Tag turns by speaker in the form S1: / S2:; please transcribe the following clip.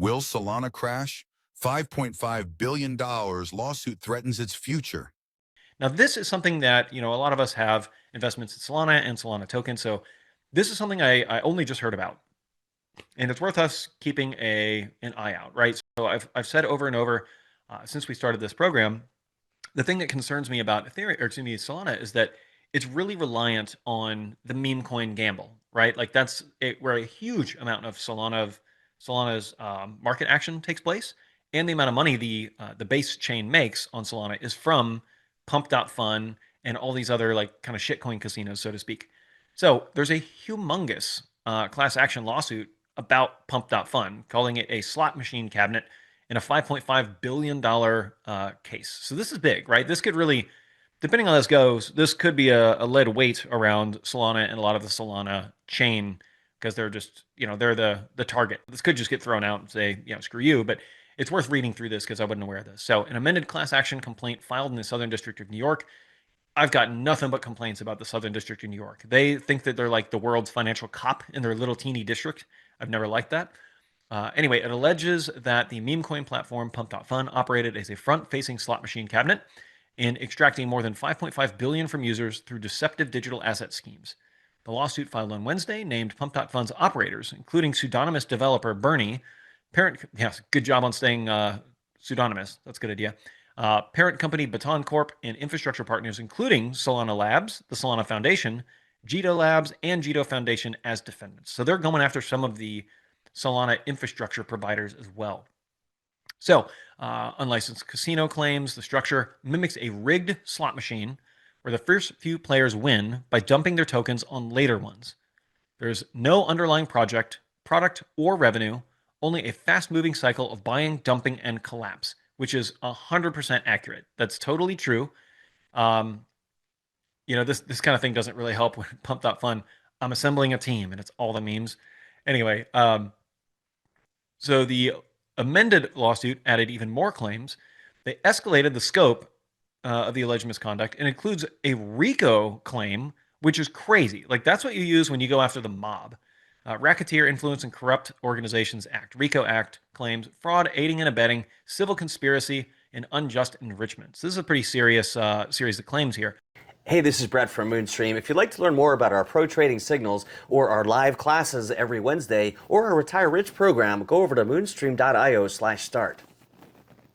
S1: Will Solana crash? $5.5 billion lawsuit threatens its future.
S2: Now, this is something that, a lot of us have investments in Solana and Solana tokens. So this is something I only just heard about. And it's worth us keeping an eye out, right? So I've said over and over since we started this program, the thing that concerns me about Ethereum, or excuse me, Solana, is that it's really reliant on the meme coin gamble, right? Like that's where a huge amount of Solana's market action takes place, and the amount of money the base chain makes on Solana is from Pump.fun and all these other like kind of shitcoin casinos, so to speak. So there's a humongous class action lawsuit about Pump.fun, calling it a slot machine cabinet in a $5.5 billion case. So this is big, right? This could really, depending on how this goes, this could be a lead weight around Solana and a lot of the Solana chain because they're just, they're the target. This could just get thrown out and say, screw you. But it's worth reading through this because I wasn't aware of this. So an amended class action complaint filed in the Southern District of New York. I've got nothing but complaints about the Southern District of New York. They think that they're like the world's financial cop in their little teeny district. I've never liked that. Anyway, it alleges that the meme coin platform Pump.fun operated as a front-facing slot machine cabinet in extracting more than 5.5 billion from users through deceptive digital asset schemes. The lawsuit filed on Wednesday named Pump.fun's operators, including pseudonymous developer Bernie, yes, good job on staying pseudonymous. That's a good idea. Parent company Baton Corp and infrastructure partners, including Solana Labs, the Solana Foundation, Jito Labs, and Jito Foundation as defendants. So they're going after some of the Solana infrastructure providers as well. So, unlicensed casino claims the structure mimics a rigged slot machine where the first few players win by dumping their tokens on later ones. There's no underlying product, or revenue, only a fast-moving cycle of buying, dumping, and collapse, which is 100% accurate. That's totally true. This kind of thing doesn't really help with Pump.fun. I'm assembling a team, and it's all the memes. Anyway, so the amended lawsuit added even more claims. They escalated the scope of the alleged misconduct and includes a RICO claim, which is crazy. Like that's what you use when you go after the mob. Racketeer Influence and Corrupt Organizations Act, RICO Act, claims fraud, aiding and abetting, civil conspiracy, and unjust enrichment. So this is a pretty serious series of claims here.
S3: Hey, this is Brett from Moonstream. If you'd like to learn more about our pro trading signals or our live classes every Wednesday or our Retire Rich program, go over to moonstream.io/start.